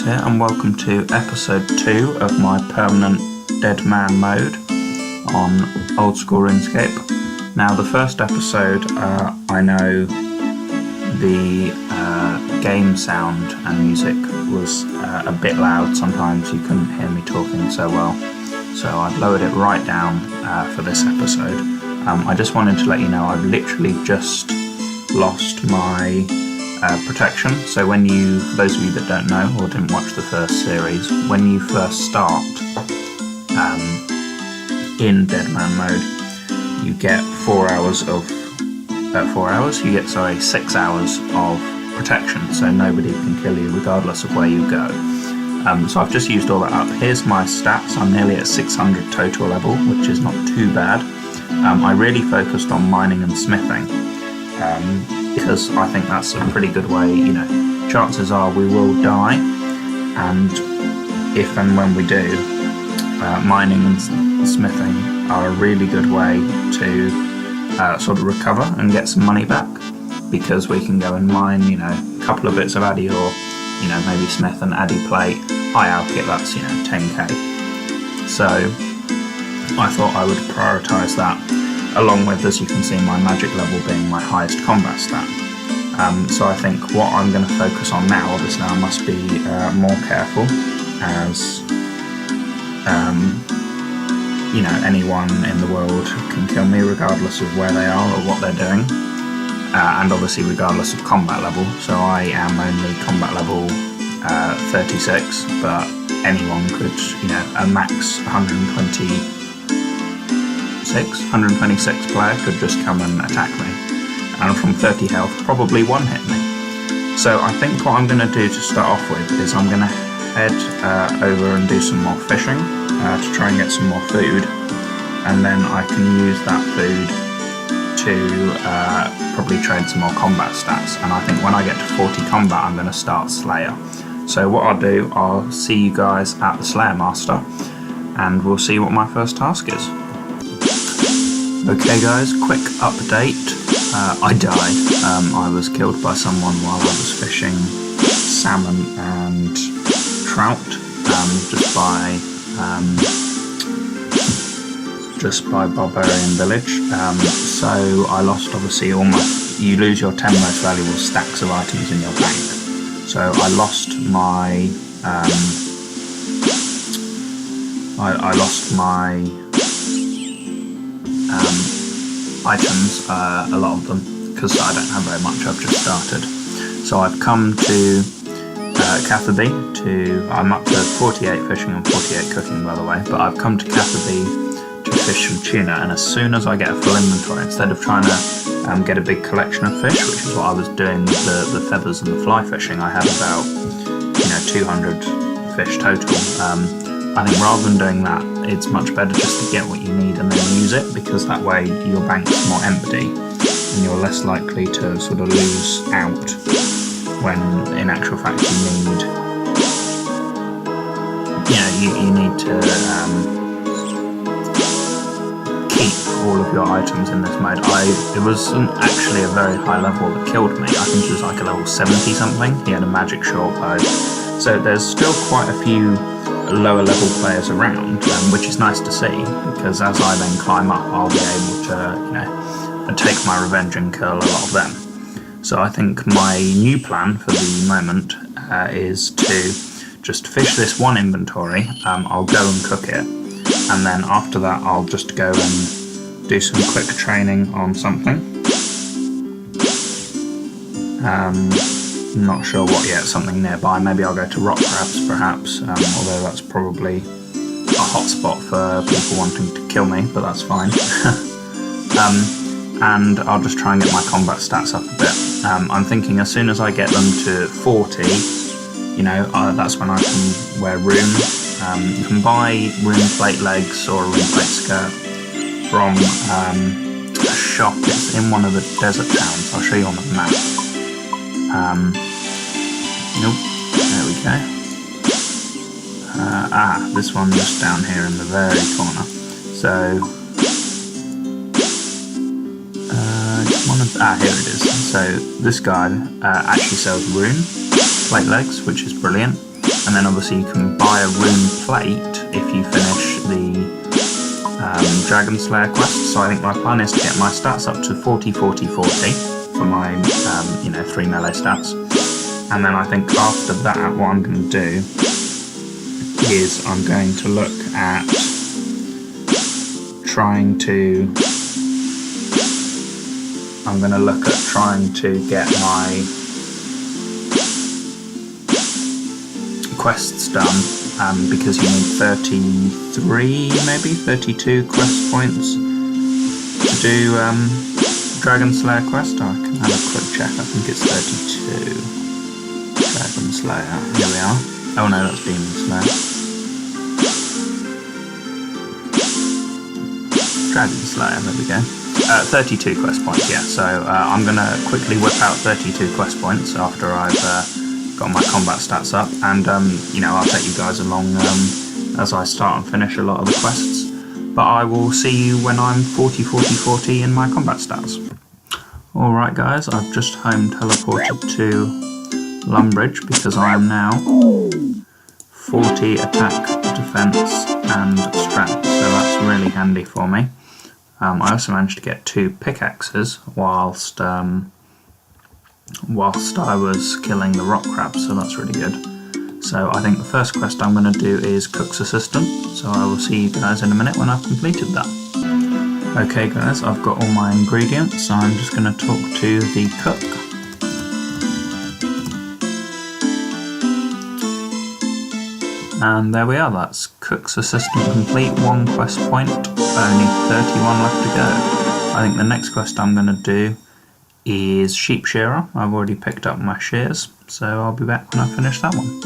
here, and welcome to episode 2 of my permanent Deadman Mode on old school Runescape. Now, the first episode, I know the game sound and music was a bit loud. Sometimes you couldn't hear me talking so well, so I've lowered it right down for this episode. I just wanted to let you know I've literally just lost my protection. So when you, for those of you that don't know or didn't watch the first series, when you first start in Deadman Mode, you get 4 hours of 6 hours of protection, so nobody can kill you regardless of where you go. So I've just used all that up. Here's my stats. I'm nearly at 600 total level, which is not too bad. I really focused on mining and smithing, because I think that's a pretty good way, chances are we will die, and if and when we do, mining and smithing are a really good way to sort of recover and get some money back, because we can go and mine, a couple of bits of addy ore, maybe smith and addy plate, high output, that's, 10k. So I thought I would prioritise that, along with, as you can see, my magic level being my highest combat stat. So I think what I'm going to focus on now, obviously I must be more careful, as anyone in the world can kill me regardless of where they are or what they're doing, and obviously regardless of combat level. So I am only combat level 36, but anyone could, a max 126 player could just come and attack me, and from 30 health probably one hit me. So I think what I'm going to do to start off with is I'm going to head over and do some more fishing to try and get some more food, and then I can use that food to probably trade some more combat stats. And I think when I get to 40 combat I'm going to start Slayer. So what I'll do, I'll see you guys at the Slayer Master, and we'll see what my first task is. Okay guys, quick update. I died. I was killed by someone while I was fishing salmon and trout, just by Barbarian Village. So I lost, obviously, you lose your 10 most valuable stacks of items in your bank. So I lost my items, a lot of them, because I don't have very much. I've just started. So I've come to Catherby I'm up to 48 fishing and 48 cooking, by the way, but I've come to Catherby to fish some tuna, and as soon as I get a full inventory, instead of trying to get a big collection of fish, which is what I was doing with the feathers and the fly fishing, I had about 200 fish total. I think rather than doing that, it's much better just to get what you need and then use it, because that way your bank's more empty and you're less likely to sort of lose out when in actual fact you need to keep all of your items in this mode. It wasn't actually a very high level that killed me. I think it was like a level 70 something. He had a magic short bow. So there's still quite a few lower level players around, which is nice to see, because as I then climb up I'll be able to take my revenge and kill a lot of them. So I think my new plan for the moment is to just fish this one inventory. I'll go and cook it, and then after that I'll just go and do some quick training on something. Not sure what yet, something nearby. Maybe I'll go to rock crabs perhaps, although that's probably a hot spot for people wanting to kill me, but that's fine. And I'll just try and get my combat stats up a bit. I'm thinking as soon as I get them to 40, that's when I can wear rune. You can buy rune plate legs or a rune plate skirt from a shop. It's in one of the desert towns. I'll show you on the map. Nope, there we go. This one just down here in the very corner. So, here it is. So this guy actually sells rune plate legs, which is brilliant. and then obviously you can buy a rune plate if you finish the Dragon Slayer quest. So I think my plan is to get my stats up to 40, 40, 40 for my 3 melee stats, and then I think after that what I'm going to do is I'm going to look at trying to get my quests done, because you need 33, maybe 32 quest points to do Dragon Slayer quest. I can have a quick check. I think it's 32. Dragon Slayer. Here we are. Oh no, that's Demon Slayer. Dragon Slayer. There we go. 32 quest points. Yeah. So I'm gonna quickly whip out 32 quest points after I've got my combat stats up, and I'll take you guys along as I start and finish a lot of the quests. But I will see you when I'm 40, 40, 40 in my combat stats. Alright guys, I've just home teleported to Lumbridge because I am now 40 attack, defense and strength, so that's really handy for me. I also managed to get 2 pickaxes whilst I was killing the rock crabs, so that's really good. So I think the first quest I'm going to do is Cook's Assistant, so I will see you guys in a minute when I've completed that. Okay guys, I've got all my ingredients, so I'm just going to talk to the cook. And there we are, that's Cook's Assistant complete, 1 quest point, only 31 left to go. I think the next quest I'm going to do is Sheep Shearer. I've already picked up my shears, so I'll be back when I finish that one.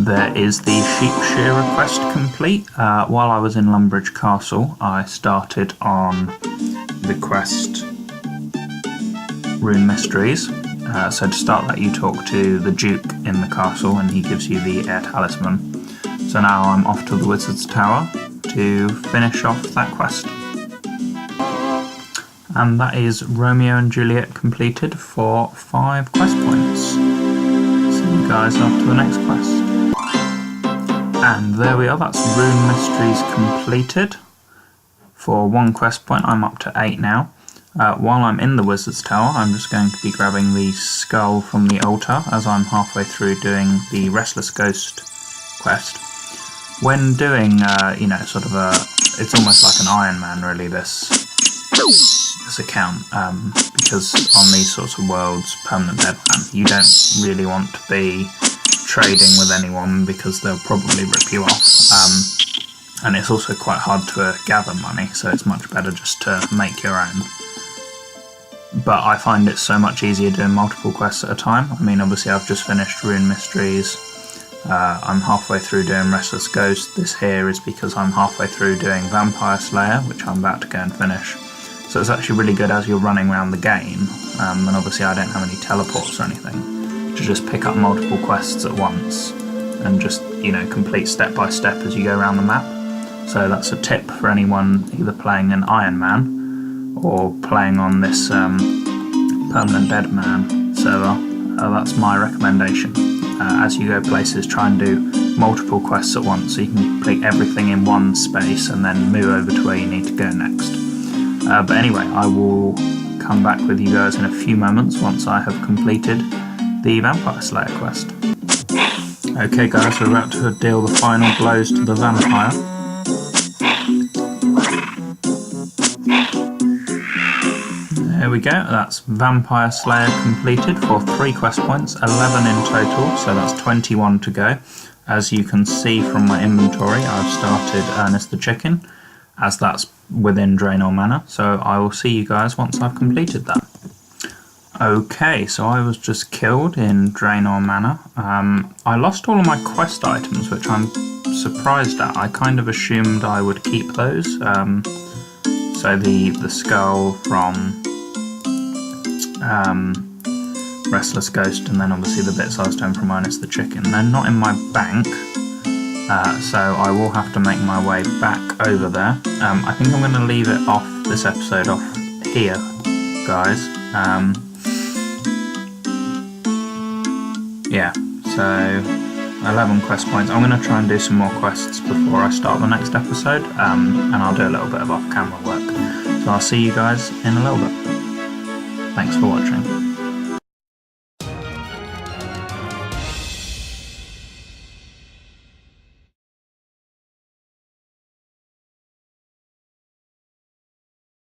There is the Sheep Shearer quest complete. While I was in Lumbridge Castle, I started on the quest Rune Mysteries. So to start that, you talk to the Duke in the castle and he gives you the Air Talisman. So now I'm off to the Wizard's Tower to finish off that quest. And that is Romeo and Juliet completed for 5 quest points. See you guys after the next quest. And there we are, that's Rune Mysteries completed for 1 quest point. I'm up to 8 now. While I'm in the Wizard's Tower, I'm just going to be grabbing the skull from the altar as I'm halfway through doing the Restless Ghost quest. When doing, it's almost like an Iron Man really, this account, because on these sorts of worlds, Permanent Deadman, you don't really want to be trading with anyone because they'll probably rip you off, and it's also quite hard to gather money, so it's much better just to make your own. But I find it so much easier doing multiple quests at a time. I mean, obviously I've just finished Rune Mysteries, I'm halfway through doing Restless Ghost. This here is because I'm halfway through doing Vampire Slayer, which I'm about to go and finish. So it's actually really good as you're running around the game, and obviously I don't have any teleports or anything, to just pick up multiple quests at once and just, complete step by step as you go around the map. So that's a tip for anyone either playing an Iron Man or playing on this Permanent Deadman server. That's my recommendation. As you go places, try and do multiple quests at once so you can complete everything in one space and then move over to where you need to go next. But anyway, I will come back with you guys in a few moments once I have completed the Vampire Slayer quest. Okay guys, we're about to deal the final blows to the vampire. There we go, that's Vampire Slayer completed for 3 quest points, 11 in total, so that's 21 to go. As you can see from my inventory, I've started Ernest the Chicken, as that's within Draenor Manor, so I will see you guys once I've completed that. Okay, so I was just killed in Draenor Manor. I lost all of my quest items, which I'm surprised at. I kind of assumed I would keep those. So the skull from Restless Ghost, and then obviously the bits I was doing from Ernest the Chicken. They're not in my bank, so I will have to make my way back over there. I think I'm going to leave it off, this episode off here, guys. Yeah, so 11 quest points. I'm going to try and do some more quests before I start the next episode, and I'll do a little bit of off-camera work. So I'll see you guys in a little bit. Thanks for watching.